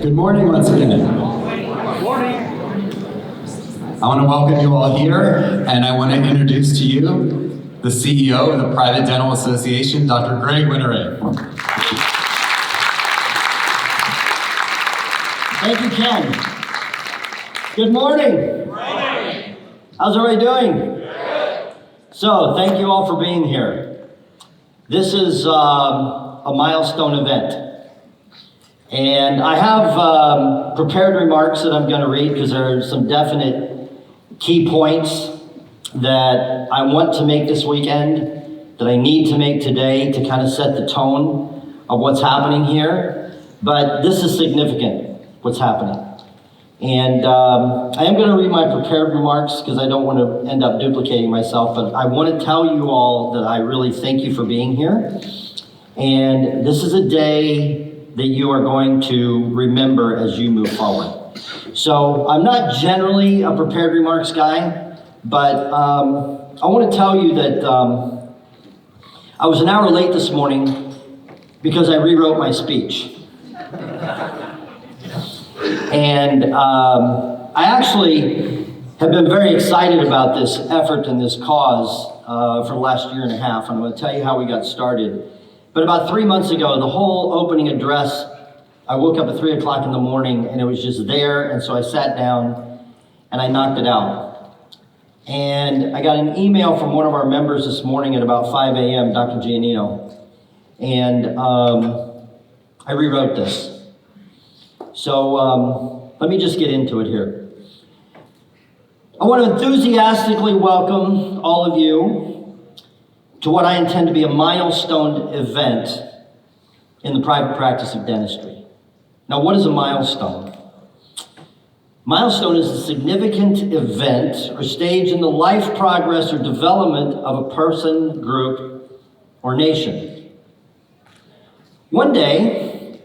Good morning once again. Good morning. I want to welcome you all here, and I want to introduce to you the CEO of the Private Dental Association, Dr. Greg Winteregg. Thank you, Ken. Good morning. Good morning. How's everybody doing? Good. So, thank you all for being here. This is a milestone event. And I have prepared remarks that I'm going to read because there are some definite key points that I want to make this weekend, that I need to make today to kind of set the tone of what's happening here. But this is significant, what's happening. And I am going to read my prepared remarks because I don't want to end up duplicating myself, but I want to tell you all that I really thank you for being here. And this is a day that you are going to remember as you move forward. So I'm not generally a prepared remarks guy, but I want to tell you that I was an hour late this morning because I rewrote my speech. And I actually have been very excited about this effort and this cause for the last year and a half. I'm going to tell you how we got started. But about 3 months ago, the whole opening address, I woke up at 3 o'clock in the morning and it was just there. And so I sat down and I knocked it out. And I got an email from one of our members this morning at about 5 a.m., Dr. Giannino. And I rewrote this. So let me just get into it here. I want to enthusiastically welcome all of you to what I intend to be a milestone event in the private practice of dentistry. Now, what is a milestone? Milestone is a significant event or stage in the life progress or development of a person, group, or nation. One day,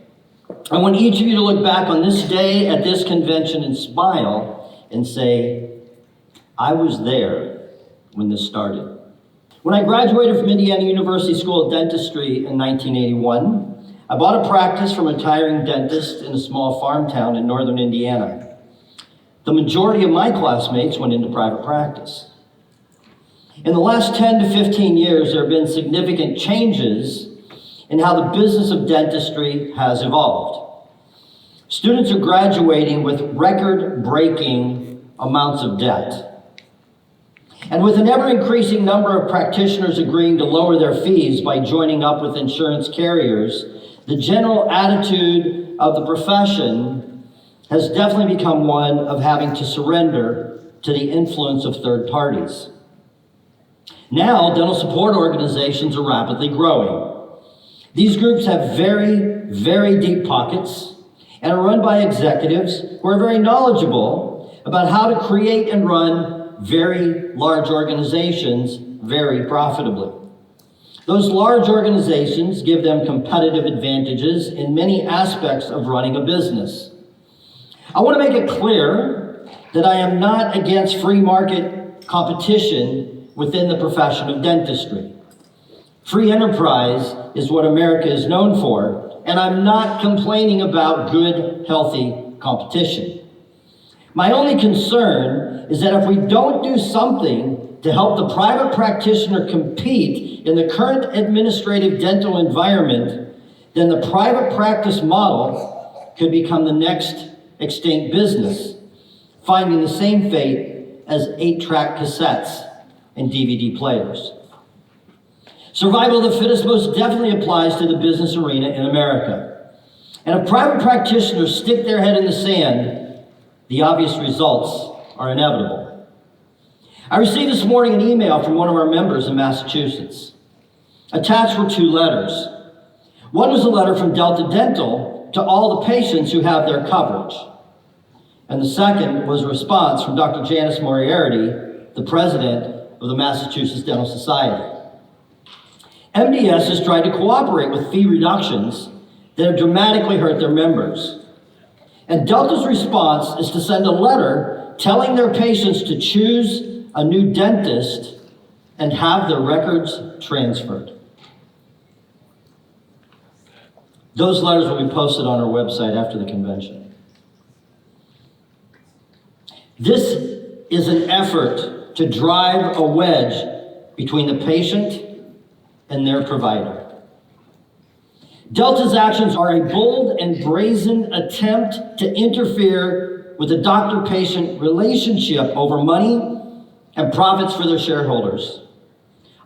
I want each of you to look back on this day at this convention and smile and say, I was there when this started. When I graduated from Indiana University School of Dentistry in 1981, I bought a practice from a retiring dentist in a small farm town in northern Indiana. The majority of my classmates went into private practice. In the last 10 to 15 years, there have been significant changes in how the business of dentistry has evolved. Students are graduating with record-breaking amounts of debt. And with an ever-increasing number of practitioners agreeing to lower their fees by joining up with insurance carriers, the general attitude of the profession has definitely become one of having to surrender to the influence of third parties. Now, dental support organizations are rapidly growing. These groups have very, very deep pockets and are run by executives who are very knowledgeable about how to create and run very large organizations very profitably. Those large organizations give them competitive advantages in many aspects of running a business. I want to make it clear that I am not against free market competition within the profession of dentistry. Free enterprise is what America is known for, and I'm not complaining about good, healthy competition. My only concern is that if we don't do something to help the private practitioner compete in the current administrative dental environment, then the private practice model could become the next extinct business, finding the same fate as 8-track cassettes and DVD players. Survival of the fittest most definitely applies to the business arena in America. And if private practitioners stick their head in the sand, the obvious results are inevitable. I received this morning an email from one of our members in Massachusetts. Attached were 2 letters. One was a letter from Delta Dental to all the patients who have their coverage. And the second was a response from Dr. Janice Moriarty, the president of the Massachusetts Dental Society. MDS has tried to cooperate with fee reductions that have dramatically hurt their members. And Delta's response is to send a letter telling their patients to choose a new dentist and have their records transferred. Those letters will be posted on our website after the convention. This is an effort to drive a wedge between the patient and their provider. Delta's actions are a bold and brazen attempt to interfere with the doctor-patient relationship over money and profits for their shareholders.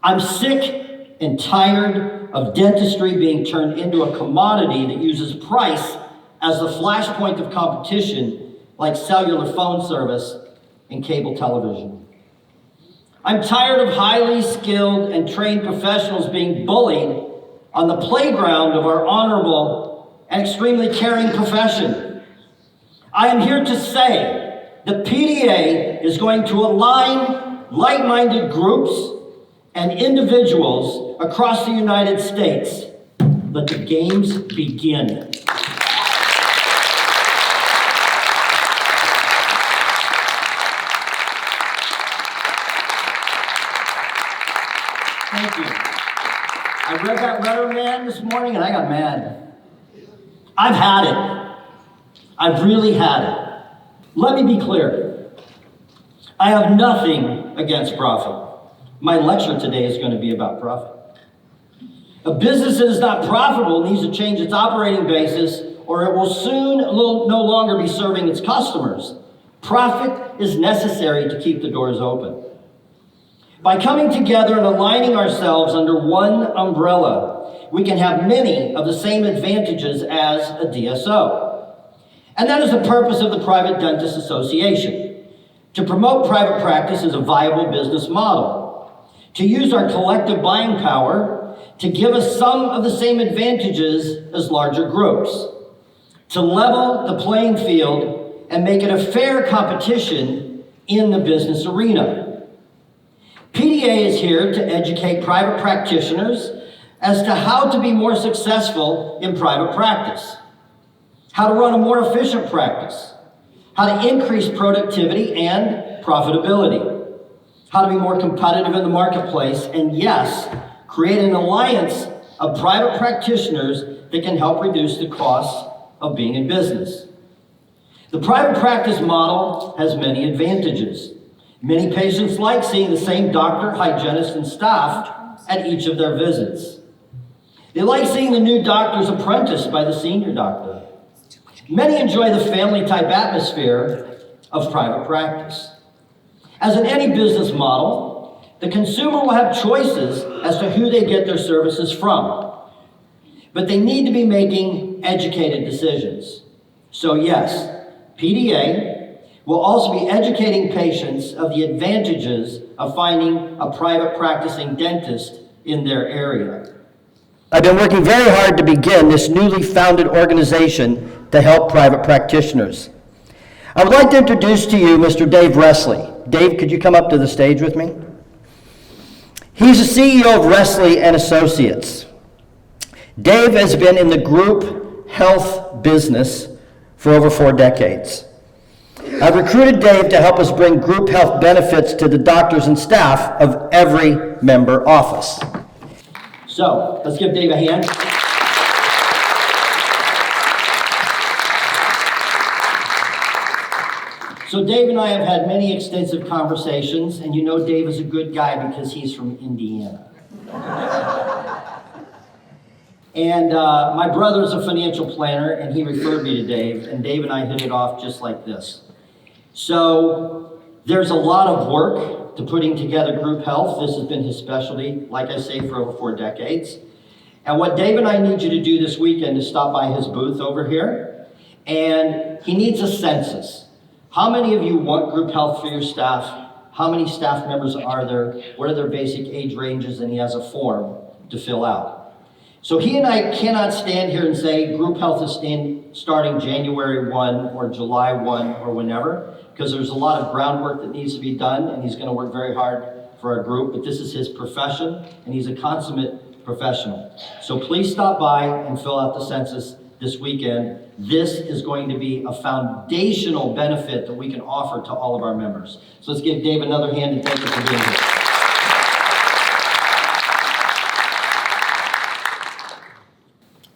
I'm sick and tired of dentistry being turned into a commodity that uses price as the flashpoint of competition, like cellular phone service and cable television. I'm tired of highly skilled and trained professionals being bullied on the playground of our honorable and extremely caring profession. I am here to say the PDA is going to align like-minded groups and individuals across the United States. Let the games begin. Thank you. I read that letter, man, this morning, and I got mad. I've had it. I've really had it. Let me be clear. I have nothing against profit. My lecture today is going to be about profit. A business that is not profitable needs to change its operating basis, or it will soon no longer be serving its customers. Profit is necessary to keep the doors open. By coming together and aligning ourselves under one umbrella, we can have many of the same advantages as a DSO. And that is the purpose of the Private Dentist Association, to promote private practice as a viable business model, to use our collective buying power to give us some of the same advantages as larger groups, to level the playing field and make it a fair competition in the business arena. PDA is here to educate private practitioners as to how to be more successful in private practice, how to run a more efficient practice, how to increase productivity and profitability, how to be more competitive in the marketplace, and yes, create an alliance of private practitioners that can help reduce the costs of being in business. The private practice model has many advantages. Many patients like seeing the same doctor, hygienist, and staff at each of their visits. They like seeing the new doctors apprenticed by the senior doctor. Many enjoy the family-type atmosphere of private practice. As in any business model, the consumer will have choices as to who they get their services from. But they need to be making educated decisions. So yes, PDA will also be educating patients of the advantages of finding a private practicing dentist in their area. I've been working very hard to begin this newly founded organization to help private practitioners. I would like to introduce to you Mr. Dave Wrestley. Dave, could you come up to the stage with me? He's the CEO of Wrestley and Associates. Dave has been in the group health business for over 4 decades. I've recruited Dave to help us bring group health benefits to the doctors and staff of every member office. So, let's give Dave a hand. So Dave and I have had many extensive conversations, and you know Dave is a good guy because he's from Indiana. And my brother's a financial planner, and he referred me to Dave, and Dave and I hit it off just like this. So there's a lot of work to putting together group health. This has been his specialty, like I say, for over 4 decades. And what Dave and I need you to do this weekend is stop by his booth over here, and he needs a census. How many of you want group health for your staff? How many staff members are there? What are their basic age ranges? And he has a form to fill out. So he and I cannot stand here and say group health is starting January 1 or July 1 or whenever, because there's a lot of groundwork that needs to be done, and he's going to work very hard for our group, but this is his profession, and he's a consummate professional. So please stop by and fill out the census this weekend. This is going to be a foundational benefit that we can offer to all of our members. So let's give Dave another hand and thank you for being here.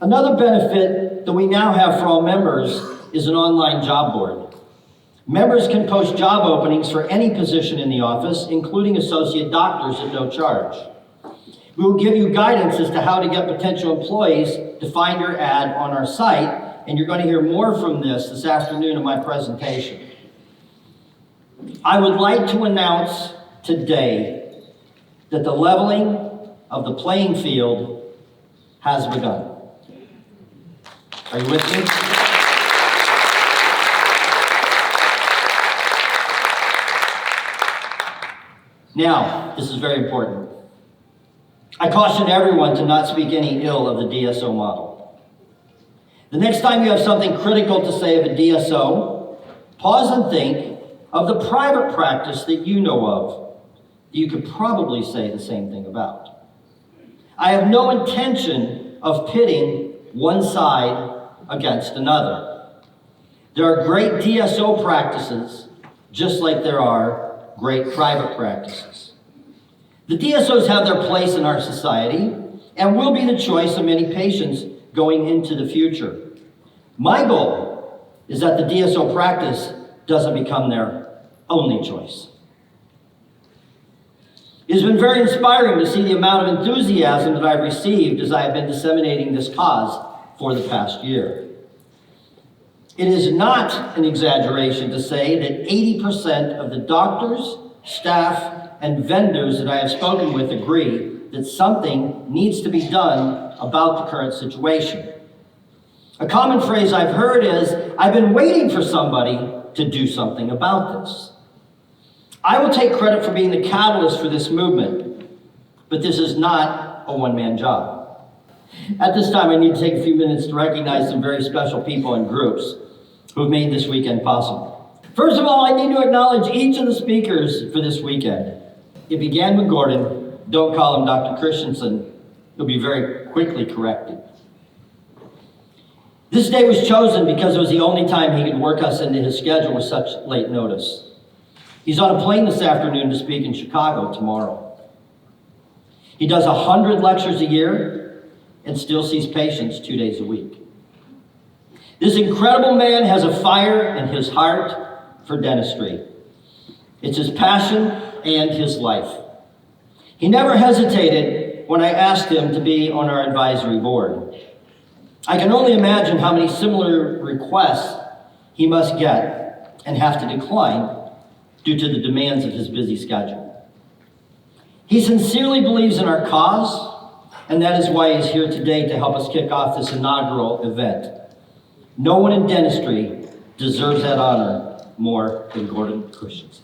Another benefit that we now have for all members is an online job board. Members can post job openings for any position in the office, including associate doctors at no charge. We will give you guidance as to how to get potential employees to find your ad on our site, and you're going to hear more from this afternoon in my presentation. I would like to announce today that the leveling of the playing field has begun. Are you with me? Now, this is very important. I caution everyone to not speak any ill of the DSO model. The next time you have something critical to say of a DSO, pause and think of the private practice that you know of that you could probably say the same thing about. I have no intention of pitting one side against another. There are great DSO practices, just like there are great private practices. The DSOs have their place in our society and will be the choice of many patients going into the future. My goal is that the DSO practice doesn't become their only choice. It has been very inspiring to see the amount of enthusiasm that I've received as I have been disseminating this cause for the past year. It is not an exaggeration to say that 80% of the doctors, staff, and vendors that I have spoken with agree that something needs to be done about the current situation. A common phrase I've heard is, "I've been waiting for somebody to do something about this." I will take credit for being the catalyst for this movement, but this is not a one-man job. At this time, I need to take a few minutes to recognize some very special people and groups who have made this weekend possible. First of all, I need to acknowledge each of the speakers for this weekend. It began with Gordon. Don't call him Dr. Christensen. He'll be very quickly corrected. This day was chosen because it was the only time he could work us into his schedule with such late notice. He's on a plane this afternoon to speak in Chicago tomorrow. He does 100 lectures a year and still sees patients 2 days a week. This incredible man has a fire in his heart for dentistry. It's his passion and his life. He never hesitated when I asked him to be on our advisory board. I can only imagine how many similar requests he must get and have to decline due to the demands of his busy schedule. He sincerely believes in our cause, and that is why he's here today to help us kick off this inaugural event. No one in dentistry deserves that honor more than Gordon Christensen.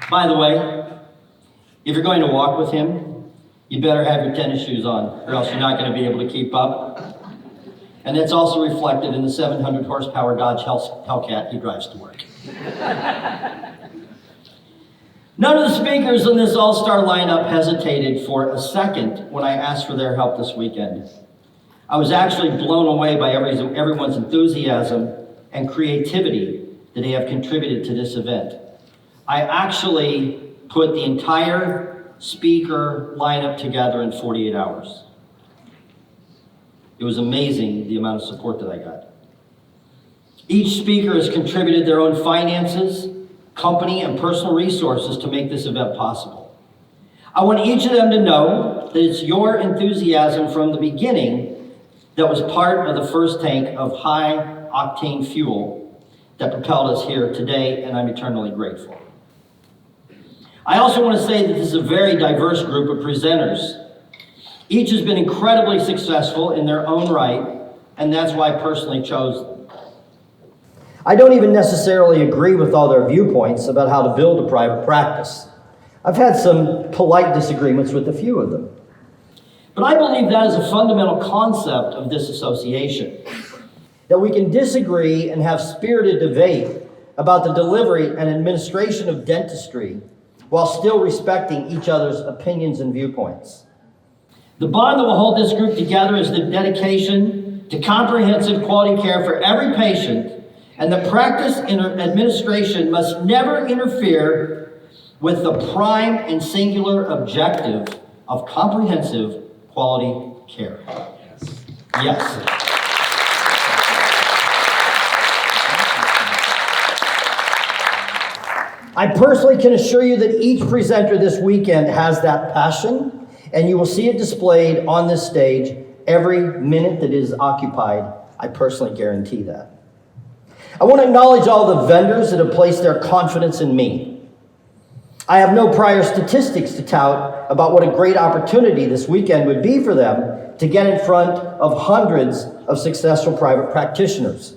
By the way, if you're going to walk with him, you better have your tennis shoes on, or else you're not going to be able to keep up. And that's also reflected in the 700 horsepower Dodge Hellcat he drives to work. None of the speakers in this all-star lineup hesitated for a second when I asked for their help this weekend. I was actually blown away by everyone's enthusiasm and creativity that they have contributed to this event. I actually put the entire speaker lineup together in 48 hours. It was amazing the amount of support that I got. Each speaker has contributed their own finances, company, and personal resources to make this event possible. I want each of them to know that it's your enthusiasm from the beginning that was part of the first tank of high-octane fuel that propelled us here today, and I'm eternally grateful. I also want to say that this is a very diverse group of presenters. Each has been incredibly successful in their own right, and that's why I personally chose them. I don't even necessarily agree with all their viewpoints about how to build a private practice. I've had some polite disagreements with a few of them. But I believe that is a fundamental concept of this association, that we can disagree and have spirited debate about the delivery and administration of dentistry while still respecting each other's opinions and viewpoints. The bond that will hold this group together is the dedication to comprehensive quality care for every patient, and the practice and administration must never interfere with the prime and singular objective of comprehensive quality care. Yes. I personally can assure you that each presenter this weekend has that passion, and you will see it displayed on this stage every minute that it is occupied. I personally guarantee that. I want to acknowledge all the vendors that have placed their confidence in me. I have no prior statistics to tout about what a great opportunity this weekend would be for them to get in front of hundreds of successful private practitioners.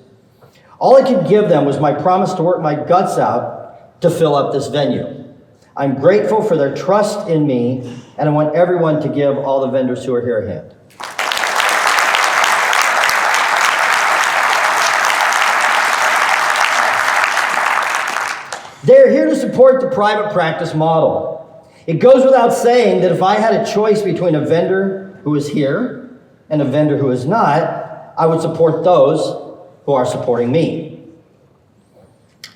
All I could give them was my promise to work my guts out to fill up this venue. I'm grateful for their trust in me, and I want everyone to give all the vendors who are here a hand. They're here to support the private practice model. It goes without saying that if I had a choice between a vendor who is here and a vendor who is not, I would support those who are supporting me.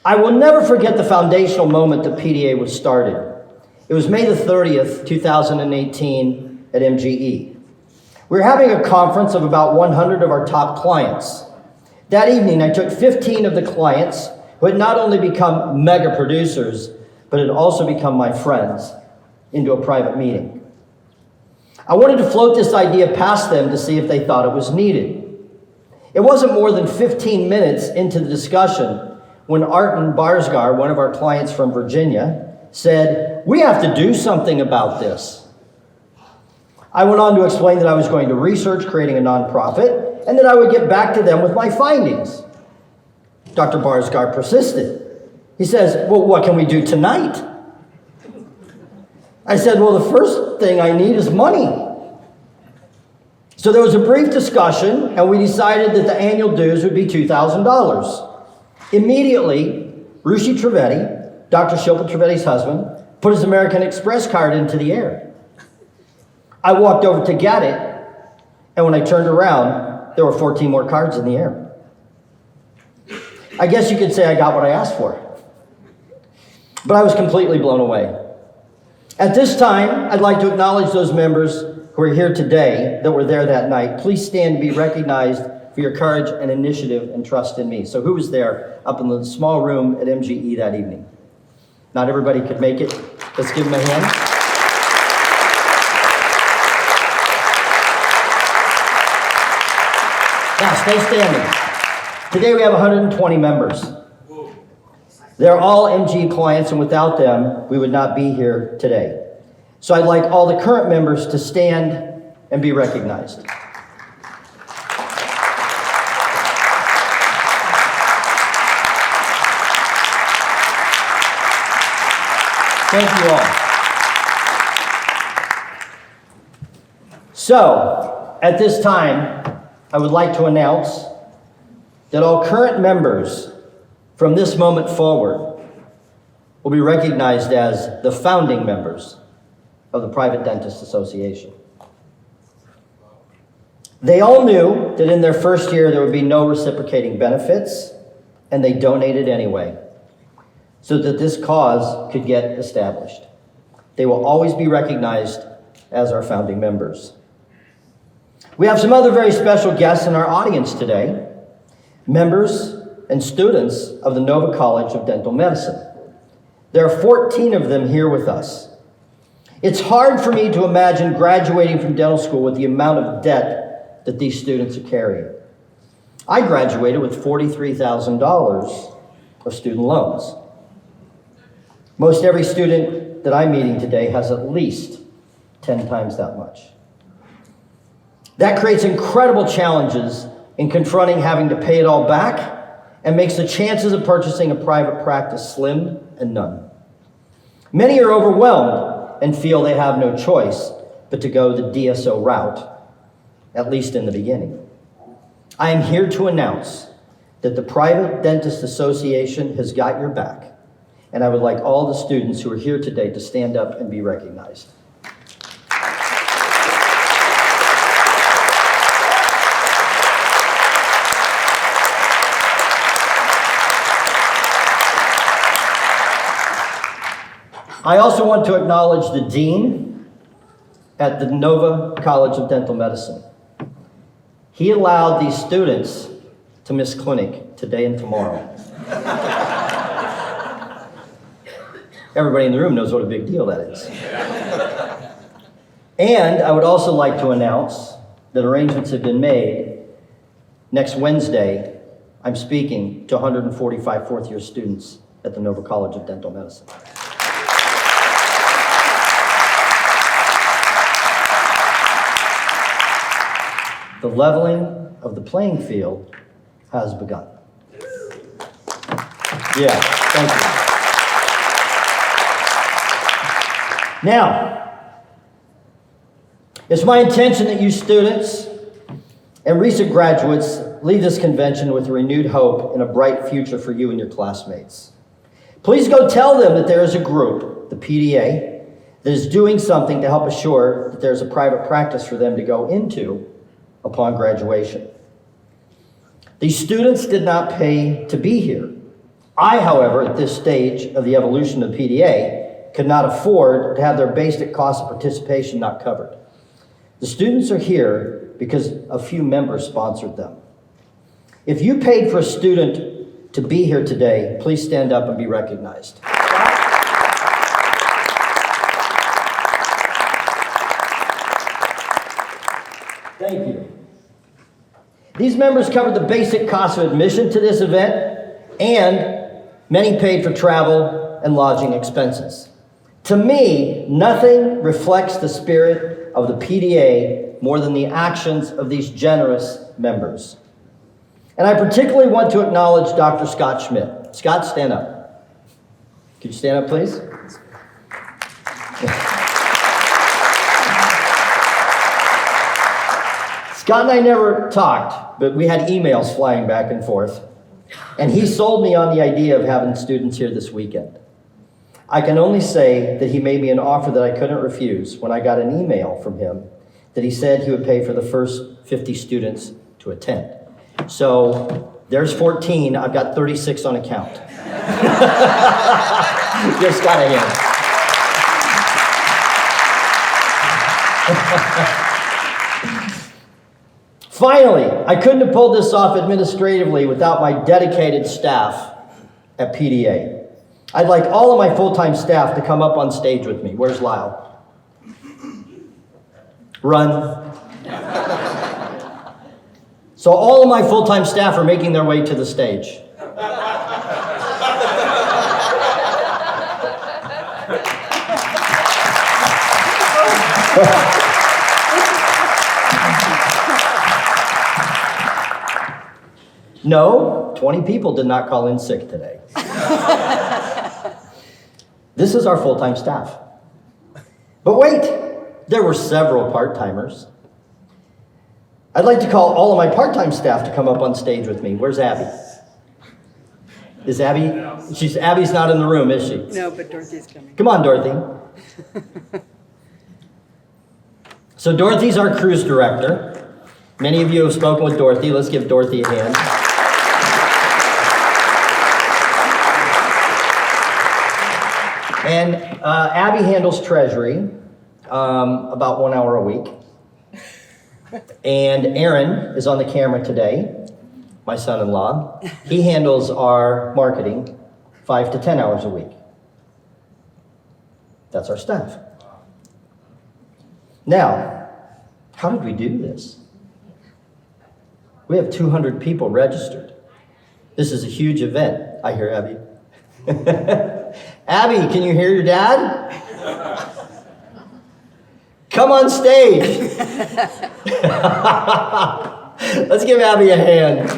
I will never forget the foundational moment that PDA was started. It was May the 30th, 2018 at MGE. We were having a conference of about 100 of our top clients. That evening, I took 15 of the clients who had not only become mega producers, but had also become my friends into a private meeting. I wanted to float this idea past them to see if they thought it was needed. It wasn't more than 15 minutes into the discussion when Artin Barsgar, one of our clients from Virginia, said, "We have to do something about this." I went on to explain that I was going to research creating a nonprofit and that I would get back to them with my findings. Dr. Barsgar persisted. He says, "Well, what can we do tonight?" I said, "Well, the first thing I need is money." So there was a brief discussion, and we decided that the annual dues would be $2,000. Immediately, Rushi Trivedi, Dr. Shilpa Trivedi's husband, put his American Express card into the air. I walked over to get it, and when I turned around, there were 14 more cards in the air. I guess you could say I got what I asked for. But I was completely blown away. At this time, I'd like to acknowledge those members who are here today that were there that night. Please stand and be recognized for your courage and initiative and trust in me. So who was there up in the small room at MGE that evening? Not everybody could make it. Let's give them a hand. Now, stay standing. Today we have 120 members. They're all MGE clients, and without them, we would not be here today. So I'd like all the current members to stand and be recognized. Thank you all. So, at this time, I would like to announce that all current members from this moment forward will be recognized as the founding members of the Private Dentist Association. They all knew that in their first year there would be no reciprocating benefits, and they donated anyway, so that this cause could get established. They will always be recognized as our founding members. We have some other very special guests in our audience today, members and students of the Nova College of Dental Medicine. There are 14 of them here with us. It's hard for me to imagine graduating from dental school with the amount of debt that these students are carrying. I graduated with $43,000 of student loans. Most every student that I'm meeting today has at least 10 times that much. That creates incredible challenges in confronting having to pay it all back and makes the chances of purchasing a private practice slim and none. Many are overwhelmed and feel they have no choice but to go the DSO route, at least in the beginning. I am here to announce that the Private Dentist Association has got your back, and I would like all the students who are here today to stand up and be recognized. I also want to acknowledge the Dean at the Nova College of Dental Medicine. He allowed these students to miss clinic today and tomorrow. Everybody in the room knows what a big deal that is. And I would also like to announce that arrangements have been made. Next Wednesday, I'm speaking to 145 fourth-year students at the Nova College of Dental Medicine. The leveling of the playing field has begun. Yeah, thank you. Now, it's my intention that you students and recent graduates leave this convention with renewed hope and a bright future for you and your classmates. Please go tell them that there is a group, the PDA, that is doing something to help assure that there's a private practice for them to go into upon graduation. These students did not pay to be here. I, however, at this stage of the evolution of PDA, could not afford to have their basic cost of participation not covered. The students are here because a few members sponsored them. If you paid for a student to be here today, please stand up and be recognized. Thank you. These members covered the basic cost of admission to this event, and many paid for travel and lodging expenses. To me, nothing reflects the spirit of the PDA more than the actions of these generous members. And I particularly want to acknowledge Dr. Scott Schmidt. Scott, stand up. Could you stand up, please? Scott and I never talked, but we had emails flying back and forth. And he sold me on the idea of having students here this weekend. I can only say that he made me an offer that I couldn't refuse when I got an email from him that he said he would pay for the first 50 students to attend. So there's 14, I've got 36 on account. Give Scott a hand. Finally, I couldn't have pulled this off administratively without my dedicated staff at PDA. I'd like all of my full-time staff to come up on stage with me. Where's Lyle? Run. So all of my full-time staff are making their way to the stage. No, 20 people did not call in sick today. This is our full-time staff. But wait, there were several part-timers. I'd like to call all of my part-time staff to come up on stage with me. Where's Abby? Is Abby? Abby's not in the room, is she? No, but Dorothy's coming. Come on, Dorothy. So Dorothy's our cruise director. Many of you have spoken with Dorothy. Let's give Dorothy a hand. And Abby handles treasury about 1 hour a week. And Aaron is on the camera today, my son-in-law. He handles our marketing 5 to 10 hours a week. That's our staff. Now, how did we do this? We have 200 people registered. This is a huge event. I hear Abby. Abby, can you hear your dad? Come on stage. Let's give Abby a hand.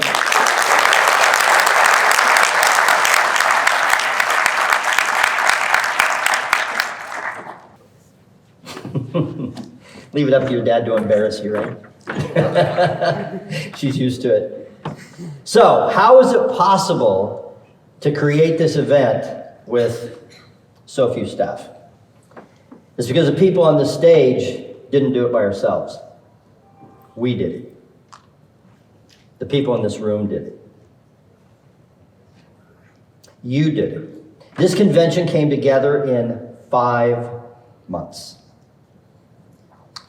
Leave it up to your dad to embarrass you, right? She's used to it. So, how is it possible to create this event with so few staff? It's because the people on the stage didn't do it by ourselves. We did it. The people in this room did it. You did it. This convention came together in 5 months.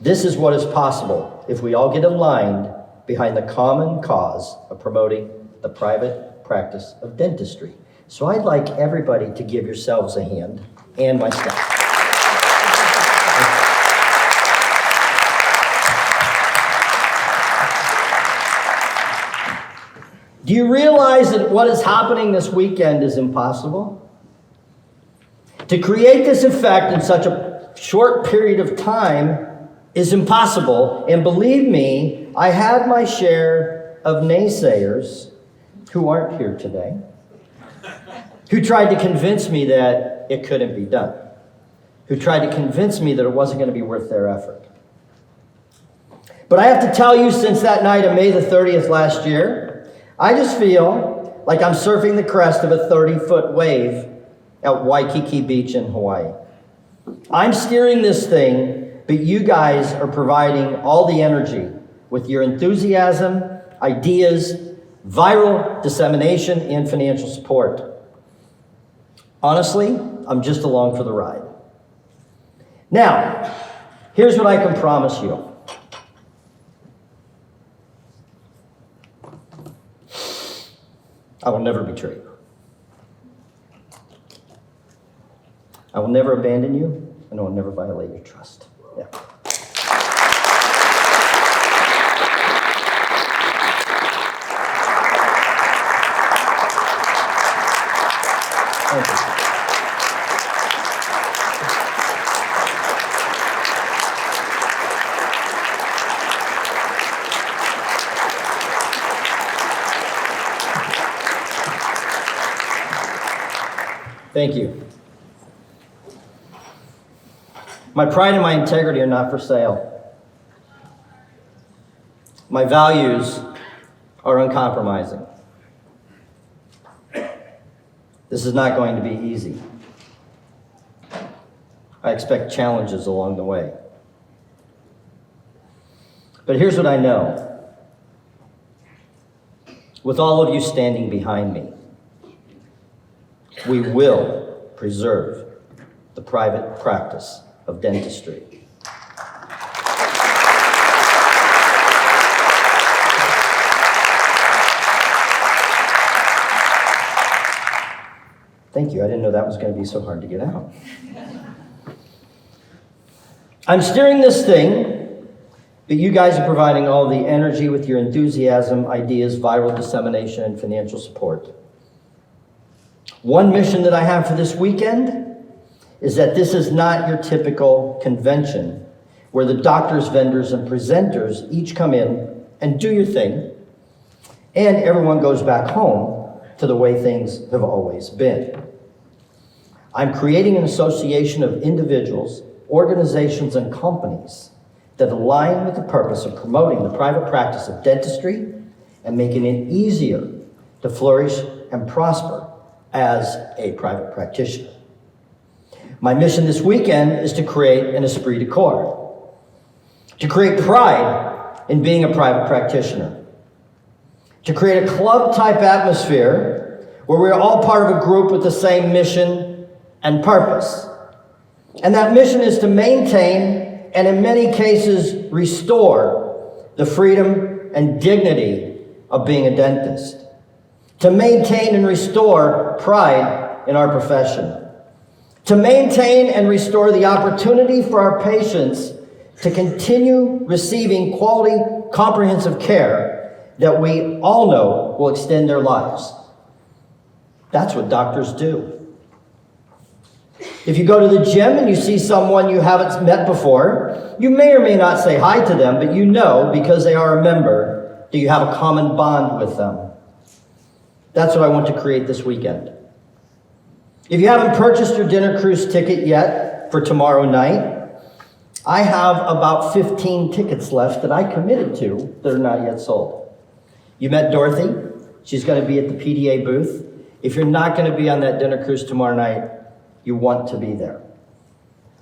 This is what is possible if we all get aligned behind the common cause of promoting the private practice of dentistry. So I'd like everybody to give yourselves a hand, and myself. Do you realize that what is happening this weekend is impossible? To create this effect in such a short period of time is impossible. And believe me, I had my share of naysayers who aren't here today, who tried to convince me that it couldn't be done, who tried to convince me that it wasn't going to be worth their effort. But I have to tell you, since that night of May the 30th last year, I just feel like I'm surfing the crest of a 30-foot wave at Waikiki Beach in Hawaii. I'm steering this thing, but you guys are providing all the energy with your enthusiasm, ideas, viral dissemination, and financial support. Honestly, I'm just along for the ride. Now, here's what I can promise you. I will never betray you. I will never abandon you, and I will never violate your trust. Yeah. Thank you. Thank you. My pride and my integrity are not for sale. My values are uncompromising. This is not going to be easy. I expect challenges along the way. But here's what I know. With all of you standing behind me, we will preserve the private practice of dentistry. Thank you. I didn't know that was going to be so hard to get out. I'm steering this thing, but you guys are providing all the energy with your enthusiasm, ideas, viral dissemination, and financial support. One mission that I have for this weekend is that this is not your typical convention where the doctors, vendors, and presenters each come in and do your thing, and everyone goes back home to the way things have always been. I'm creating an association of individuals, organizations, and companies that align with the purpose of promoting the private practice of dentistry and making it easier to flourish and prosper as a private practitioner. My mission this weekend is to create an esprit de corps, to create pride in being a private practitioner, to create a club-type atmosphere where we're all part of a group with the same mission and purpose. And that mission is to maintain and in many cases restore the freedom and dignity of being a dentist, to maintain and restore pride in our profession, to maintain and restore the opportunity for our patients to continue receiving quality, comprehensive care that we all know will extend their lives. That's what doctors do. If you go to the gym and you see someone you haven't met before, you may or may not say hi to them, but you know, because they are a member, that you have a common bond with them. That's what I want to create this weekend. If you haven't purchased your dinner cruise ticket yet for tomorrow night, I have about 15 tickets left that I committed to that are not yet sold. You met Dorothy. She's going to be at the PDA booth. If you're not going to be on that dinner cruise tomorrow night, you want to be there.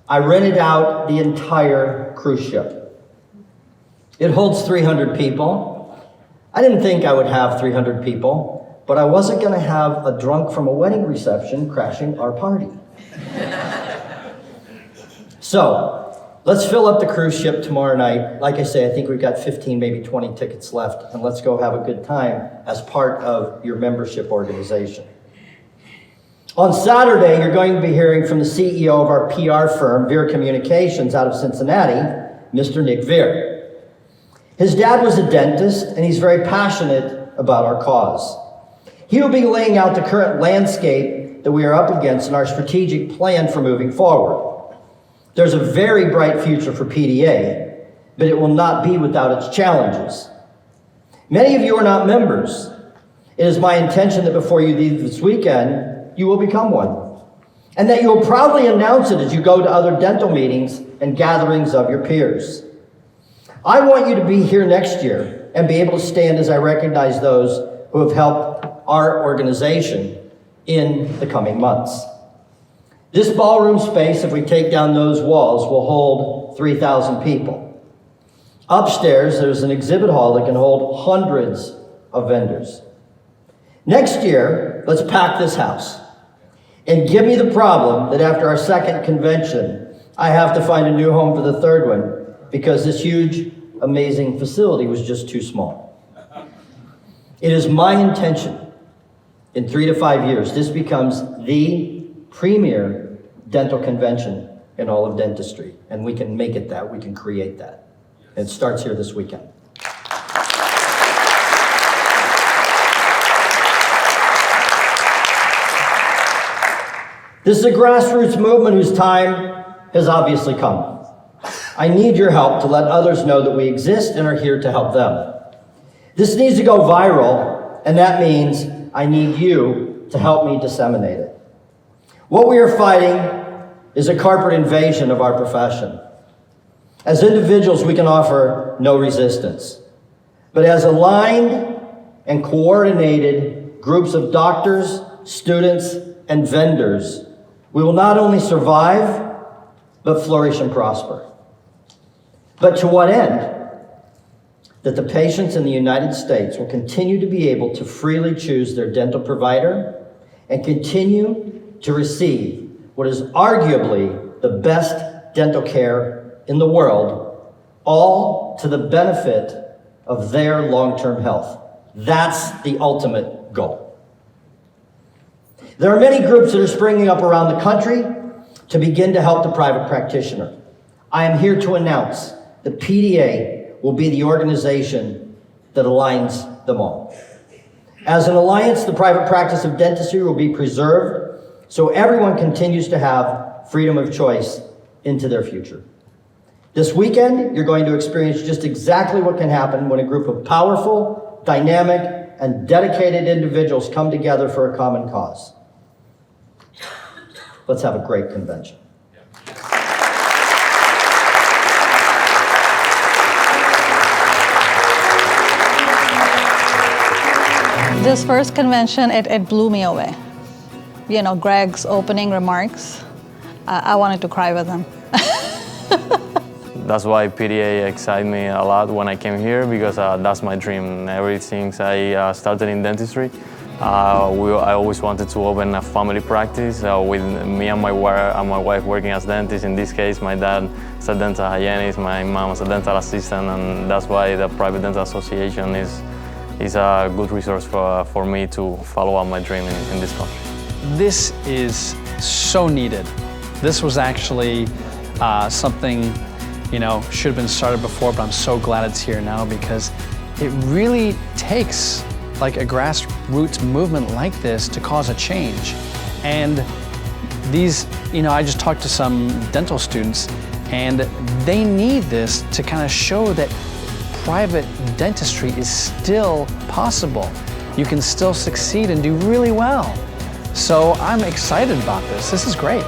I rented out the entire cruise ship. It holds 300 people. I didn't think I would have 300 people, but I wasn't going to have a drunk from a wedding reception crashing our party. So, Let's fill up the cruise ship tomorrow night. Like I say, I think we've got 15, maybe 20 tickets left, and let's go have a good time as part of your membership organization. On Saturday, you're going to be hearing from the CEO of our PR firm, Veer Communications, out of Cincinnati, Mr. Nick Veer. His dad was a dentist, and he's very passionate about our cause. He will be laying out the current landscape that we are up against and our strategic plan for moving forward. There's a very bright future for PDA, but it will not be without its challenges. Many of you are not members. It is my intention that before you leave this weekend, you will become one, and that you will proudly announce it as you go to other dental meetings and gatherings of your peers. I want you to be here next year and be able to stand as I recognize those who have helped our organization in the coming months. This ballroom space, if we take down those walls, will hold 3,000 people. Upstairs, there's an exhibit hall that can hold hundreds of vendors. Next year, let's pack this house. And give me the problem that after our second convention, I have to find a new home for the third one because this huge, amazing facility was just too small. It is my intention in 3 to 5 years, this becomes the premier dental convention in all of dentistry. And we can make it that, we can create that. And it starts here this weekend. This is a grassroots movement whose time has obviously come. I need your help to let others know that we exist and are here to help them. This needs to go viral, and that means I need you to help me disseminate it. What we are fighting is a corporate invasion of our profession. As individuals, we can offer no resistance. But as aligned and coordinated groups of doctors, students, and vendors, we will not only survive, but flourish and prosper. But to what end? That the patients in the United States will continue to be able to freely choose their dental provider and continue to receive what is arguably the best dental care in the world, all to the benefit of their long-term health. That's the ultimate goal. There are many groups that are springing up around the country to begin to help the private practitioner. I am here to announce that PDA will be the organization that aligns them all. As an alliance, the private practice of dentistry will be preserved so everyone continues to have freedom of choice into their future. This weekend, you're going to experience just exactly what can happen when a group of powerful, dynamic, and dedicated individuals come together for a common cause. Let's have a great convention. This first convention, it blew me away. You know, Greg's opening remarks, I wanted to cry with him. That's why PDA excited me a lot when I came here, because that's my dream. Ever since I started in dentistry, I always wanted to open a family practice with me and my wife working as dentists. In this case, my dad is a dental hygienist, my mom is a dental assistant, and that's why the Private Dental Association is a good resource for me to follow up my dream in this country. This is so needed. This was actually something, you know, should have been started before, but I'm so glad it's here now because it really takes like a grassroots movement like this to cause a change. And these, you know, I just talked to some dental students and they need this to kind of show that private dentistry is still possible. You can still succeed and do really well. So I'm excited about this. This is great.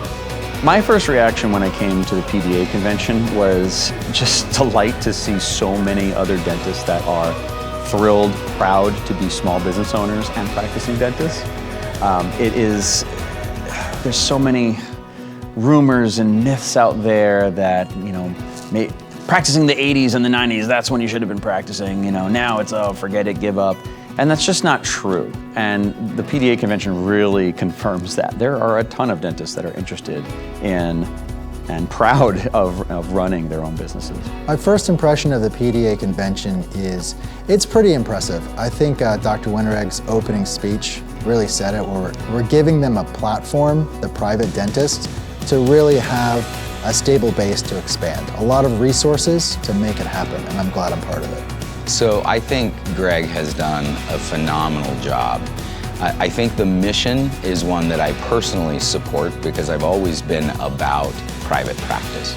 My first reaction when I came to the PDA convention was just delight to see so many other dentists that are thrilled, proud to be small business owners and practicing dentists. There's so many rumors and myths out there that, you know, practicing the 80s and the 90s, that's when you should have been practicing. You know, now it's, oh, forget it, give up. And that's just not true. And the PDA convention really confirms that. There are a ton of dentists that are interested in and proud of running their own businesses. My first impression of the PDA convention is it's pretty impressive. I think Dr. Winteregg's opening speech really said it. We're giving them a platform, the private dentists, to really have a stable base to expand. A lot of resources to make it happen, and I'm glad I'm part of it. So I think Greg has done a phenomenal job. I think the mission is one that I personally support because I've always been about private practice.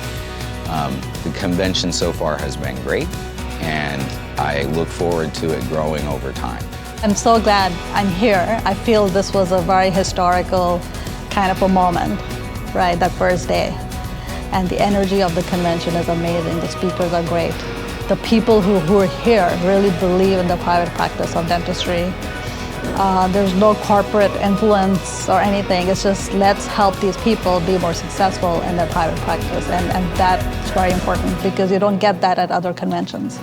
The convention so far has been great, and I look forward to it growing over time. I'm so glad I'm here. I feel this was a very historical kind of a moment, right, that first day. And the energy of the convention is amazing. The speakers are great. The people who are here really believe in the private practice of dentistry. There's no corporate influence or anything. It's just let's help these people be more successful in their private practice. And that's very important because you don't get that at other conventions.